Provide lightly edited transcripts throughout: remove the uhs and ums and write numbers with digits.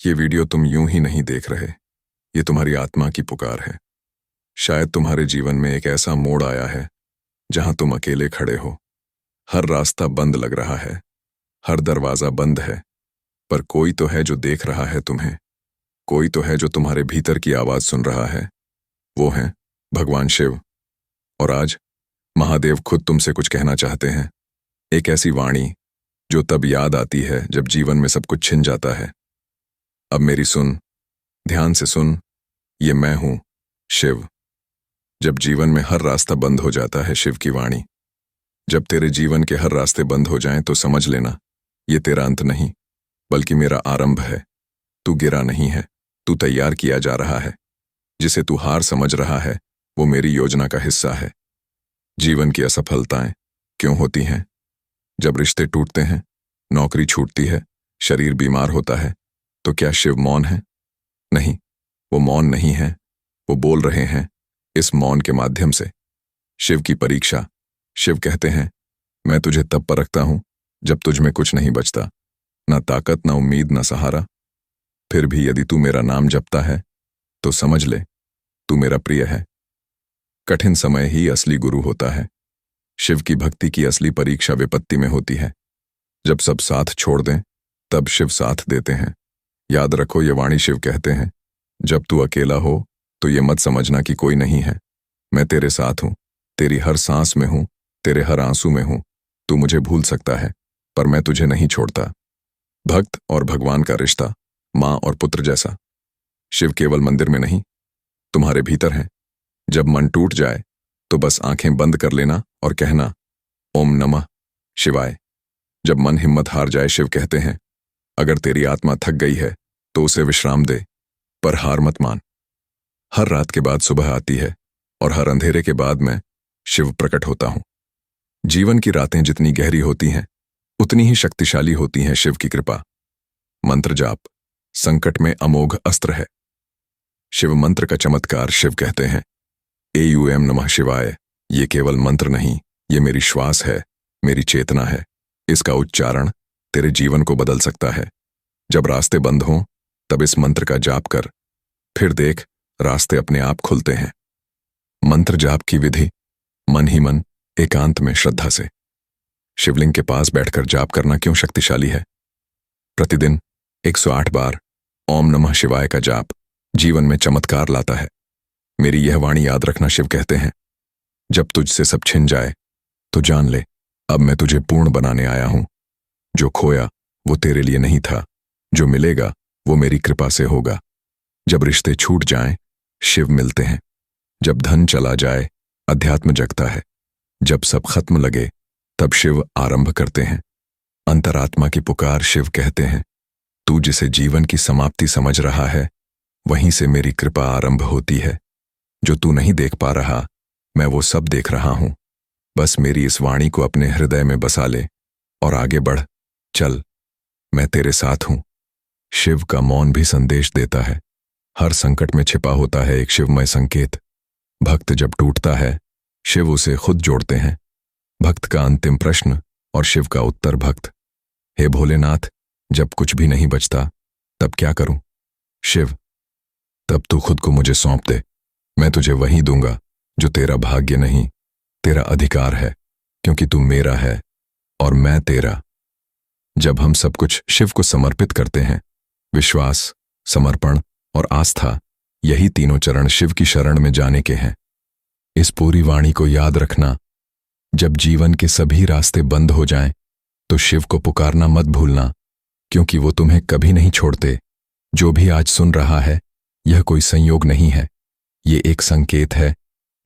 ये वीडियो तुम यूं ही नहीं देख रहे। ये तुम्हारी आत्मा की पुकार है। शायद तुम्हारे जीवन में एक ऐसा मोड़ आया है जहां तुम अकेले खड़े हो। हर रास्ता बंद लग रहा है, हर दरवाजा बंद है, पर कोई तो है जो देख रहा है तुम्हें। कोई तो है जो तुम्हारे भीतर की आवाज सुन रहा है। वो है भगवान शिव। और आज महादेव खुद तुमसे कुछ कहना चाहते हैं। एक ऐसी वाणी जो तब याद आती है जब जीवन में सब कुछ छिन जाता है। अब मेरी सुन, ध्यान से सुन। ये मैं हूं, शिव। जब जीवन में हर रास्ता बंद हो जाता है, शिव की वाणी। जब तेरे जीवन के हर रास्ते बंद हो जाएं तो समझ लेना, ये तेरा अंत नहीं, बल्कि मेरा आरंभ है। तू गिरा नहीं है, तू तैयार किया जा रहा है। जिसे तू हार समझ रहा है, वो मेरी योजना का हिस्सा है। जीवन की असफलताएं क्यों होती हैं? जब रिश्ते टूटते हैं, नौकरी छूटती है, शरीर बीमार होता है, तो क्या शिव मौन है? नहीं, वो मौन नहीं है। वो बोल रहे हैं इस मौन के माध्यम से। शिव की परीक्षा। शिव कहते हैं, मैं तुझे तब परखता हूं जब तुझ में कुछ नहीं बचता, ना ताकत, ना उम्मीद, ना सहारा। फिर भी यदि तू मेरा नाम जपता है तो समझ ले, तू मेरा प्रिय है। कठिन समय ही असली गुरु होता है। शिव की भक्ति की असली परीक्षा विपत्ति में होती है। जब सब साथ छोड़ दें, तब शिव साथ देते हैं। याद रखो, ये वाणी शिव कहते हैं, जब तू अकेला हो तो ये मत समझना कि कोई नहीं है। मैं तेरे साथ हूं, तेरी हर सांस में हूं, तेरे हर आंसू में हूं। तू मुझे भूल सकता है, पर मैं तुझे नहीं छोड़ता। भक्त और भगवान का रिश्ता मां और पुत्र जैसा। शिव केवल मंदिर में नहीं, तुम्हारे भीतर है। जब मन टूट जाए तो बस आंखें बंद कर लेना और कहना, ओम नमः शिवाय। जब मन हिम्मत हार जाए, शिव कहते हैं, अगर तेरी आत्मा थक गई है तो उसे विश्राम दे, पर हार मत मान। हर रात के बाद सुबह आती है और हर अंधेरे के बाद मैं शिव प्रकट होता हूं। जीवन की रातें जितनी गहरी होती हैं, उतनी ही शक्तिशाली होती हैं शिव की कृपा। मंत्र जाप संकट में अमोघ अस्त्र है। शिव मंत्र का चमत्कार। शिव कहते हैं, एयूएम नमः शिवाय। ये केवल मंत्र नहीं, ये मेरी श्वास है, मेरी चेतना है। इसका उच्चारण तेरे जीवन को बदल सकता है। जब रास्ते बंद हों, तब इस मंत्र का जाप कर, फिर देख रास्ते अपने आप खुलते हैं। मंत्र जाप की विधि। मन ही मन, एकांत में, श्रद्धा से। शिवलिंग के पास बैठकर जाप करना क्यों शक्तिशाली है? प्रतिदिन 108 बार ओम नमः शिवाय का जाप जीवन में चमत्कार लाता है। मेरी यह वाणी याद रखना। शिव कहते हैं, जब तुझसे सब छिन जाए तो जान ले, अब मैं तुझे पूर्ण बनाने आया हूं। जो खोया वो तेरे लिए नहीं था, जो मिलेगा वो मेरी कृपा से होगा। जब रिश्ते छूट जाएं, शिव मिलते हैं। जब धन चला जाए, अध्यात्म जगता है। जब सब खत्म लगे, तब शिव आरंभ करते हैं। अंतरात्मा की पुकार। शिव कहते हैं, तू जिसे जीवन की समाप्ति समझ रहा है, वहीं से मेरी कृपा आरंभ होती है। जो तू नहीं देख पा रहा, मैं वो सब देख रहा हूं। बस मेरी इस वाणी को अपने हृदय में बसा ले और आगे बढ़। चल, मैं तेरे साथ हूं। शिव का मौन भी संदेश देता है। हर संकट में छिपा होता है एक शिवमय संकेत। भक्त जब टूटता है, शिव उसे खुद जोड़ते हैं। भक्त का अंतिम प्रश्न और शिव का उत्तर। भक्त, हे भोलेनाथ, जब कुछ भी नहीं बचता, तब क्या करूं? शिव, तब तू खुद को मुझे सौंप दे। मैं तुझे वही दूंगा जो तेरा भाग्य नहीं, तेरा अधिकार है, क्योंकि तू मेरा है और मैं तेरा। जब हम सब कुछ शिव को समर्पित करते हैं, विश्वास, समर्पण और आस्था, यही तीनों चरण शिव की शरण में जाने के हैं। इस पूरी वाणी को याद रखना। जब जीवन के सभी रास्ते बंद हो जाएं, तो शिव को पुकारना मत भूलना, क्योंकि वो तुम्हें कभी नहीं छोड़ते। जो भी आज सुन रहा है, यह कोई संयोग नहीं है, ये एक संकेत है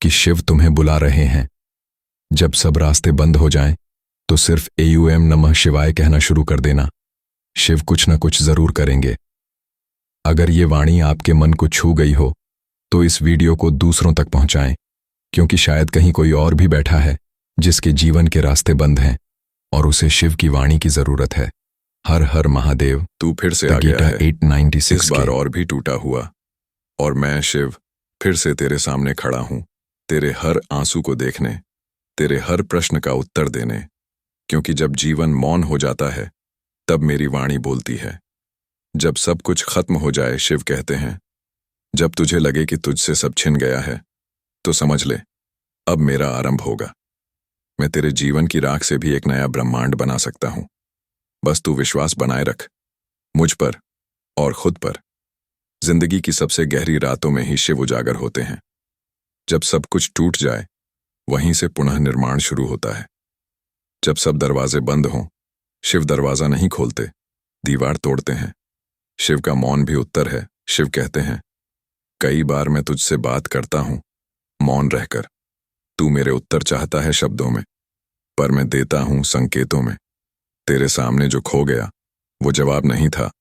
कि शिव तुम्हें बुला रहे हैं। जब सब रास्ते बंद हो जाएं, तो सिर्फ एयूएम नमः शिवाय कहना शुरू कर देना। शिव कुछ न कुछ जरूर करेंगे। अगर ये वाणी आपके मन को छू गई हो, तो इस वीडियो को दूसरों तक पहुंचाएं, क्योंकि शायद कहीं कोई और भी बैठा है जिसके जीवन के रास्ते बंद हैं और उसे शिव की वाणी की जरूरत है। हर हर महादेव। तू फिर से आ गया है, 896 इस बार और भी टूटा हुआ। और मैं शिव फिर से तेरे सामने खड़ा हूं, तेरे हर आंसू को देखने, तेरे हर प्रश्न का उत्तर देने। क्योंकि जब जीवन मौन हो जाता है, तब मेरी वाणी बोलती है। जब सब कुछ खत्म हो जाए, शिव कहते हैं, जब तुझे लगे कि तुझसे सब छिन गया है, तो समझ ले, अब मेरा आरंभ होगा। मैं तेरे जीवन की राख से भी एक नया ब्रह्मांड बना सकता हूं। बस तू विश्वास बनाए रख, मुझ पर और खुद पर। जिंदगी की सबसे गहरी रातों में ही शिव उजागर होते हैं। जब सब कुछ टूट जाए, वहीं से पुनः निर्माण शुरू होता है। जब सब दरवाजे बंद हों, शिव दरवाजा नहीं खोलते, दीवार तोड़ते हैं। शिव का मौन भी उत्तर है। शिव कहते हैं, कई बार मैं तुझसे बात करता हूं, मौन रहकर। तू मेरे उत्तर चाहता है शब्दों में, पर मैं देता हूं संकेतों में। तेरे सामने जो खो गया, वो जवाब नहीं था।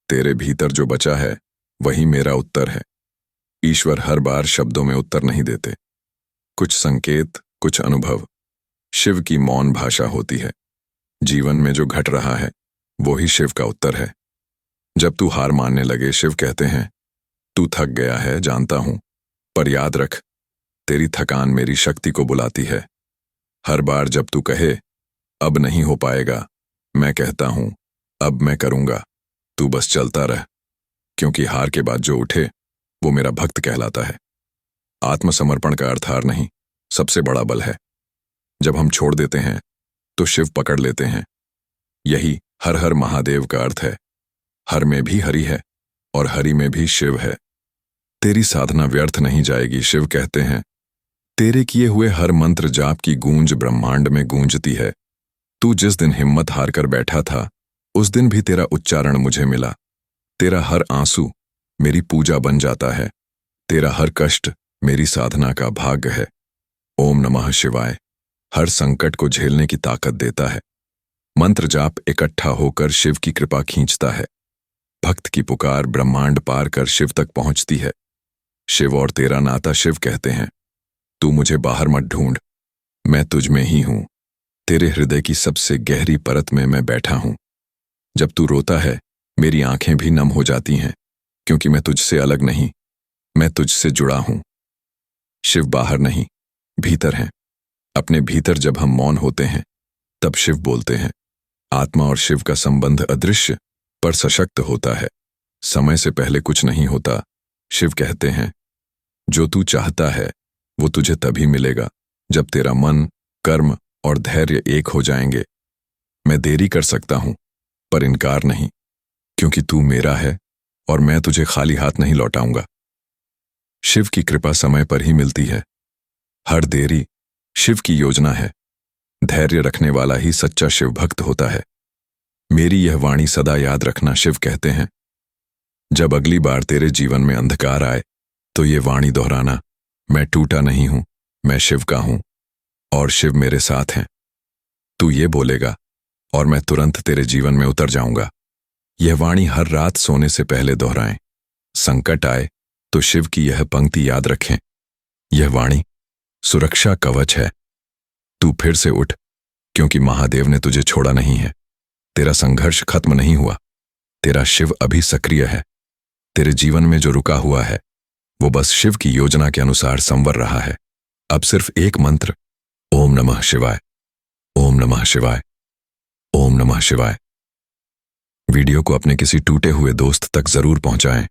तेरे भीतर जो बचा है, वही मेरा उत्तर है। ईश्वर हर बार शब्दों में उत्तर नहीं देते। कुछ संकेत, कुछ अनुभव, शिव की मौन भाषा होती है। जीवन में जो घट रहा है, वो ही शिव का उत्तर है। जब तू हार मानने लगे, शिव कहते हैं, तू थक गया है, जानता हूं, पर याद रख, तेरी थकान मेरी शक्ति को बुलाती है। हर बार जब तू कहे, अब नहीं हो पाएगा, मैं कहता हूं, अब मैं करूंगा। तू बस चलता रह, क्योंकि हार के बाद जो उठे, वो मेरा भक्त कहलाता है। आत्मसमर्पण का अर्थ हार नहीं, सबसे बड़ा बल है। जब हम छोड़ देते हैं, तो शिव पकड़ लेते हैं। यही हर हर महादेव का अर्थ है। हर में भी हरि है और हरि में भी शिव है। तेरी साधना व्यर्थ नहीं जाएगी, शिव कहते हैं। तेरे किए हुए हर मंत्र जाप की गूंज ब्रह्मांड में गूंजती है। तू जिस दिन हिम्मत हार कर बैठा था, उस दिन भी तेरा उच्चारण मुझे मिला। तेरा हर आंसू मेरी पूजा बन जाता है। तेरा हर कष्ट मेरी साधना का भाग्य है। ओम नमः शिवाय हर संकट को झेलने की ताकत देता है। मंत्र जाप इकट्ठा होकर शिव की कृपा खींचता है। भक्त की पुकार ब्रह्मांड पार कर शिव तक पहुंचती है। शिव और तेरा नाता, शिव कहते हैं, तू मुझे बाहर मत ढूंढ, मैं तुझ में ही हूं। तेरे हृदय की सबसे गहरी परत में मैं बैठा हूं। जब तू रोता है, मेरी आंखें भी नम हो जाती हैं, क्योंकि मैं तुझसे अलग नहीं, मैं तुझसे जुड़ा हूं। शिव बाहर नहीं, भीतर हैं। अपने भीतर जब हम मौन होते हैं, तब शिव बोलते हैं। आत्मा और शिव का संबंध अदृश्य पर सशक्त होता है। समय से पहले कुछ नहीं होता। शिव कहते हैं, जो तू चाहता है, वो तुझे तभी मिलेगा, जब तेरा मन, कर्म और धैर्य एक हो जाएंगे। मैं देरी कर सकता हूं, पर इनकार नहीं, क्योंकि तू मेरा है और मैं तुझे खाली हाथ नहीं लौटाऊंगा। शिव की कृपा समय पर ही मिलती है। हर देरी शिव की योजना है। धैर्य रखने वाला ही सच्चा शिव भक्त होता है। मेरी यह वाणी सदा याद रखना, शिव कहते हैं। जब अगली बार तेरे जीवन में अंधकार आए, तो ये वाणी दोहराना, मैं टूटा नहीं हूं, मैं शिव का हूं और शिव मेरे साथ हैं। तू ये बोलेगा और मैं तुरंत तेरे जीवन में उतर जाऊंगा। यह वाणी हर रात सोने से पहले दोहराएं। संकट आए तो शिव की यह पंक्ति याद रखें। यह वाणी सुरक्षा कवच है। तू फिर से उठ, क्योंकि महादेव ने तुझे छोड़ा नहीं है। तेरा संघर्ष खत्म नहीं हुआ। तेरा शिव अभी सक्रिय है। तेरे जीवन में जो रुका हुआ है, वो बस शिव की योजना के अनुसार संवर रहा है। अब सिर्फ एक मंत्र, ओम नमः शिवाय, ओम नमः शिवाय, ओम नमः शिवाय। वीडियो को अपने किसी टूटे हुए दोस्त तक जरूर पहुंचाएं।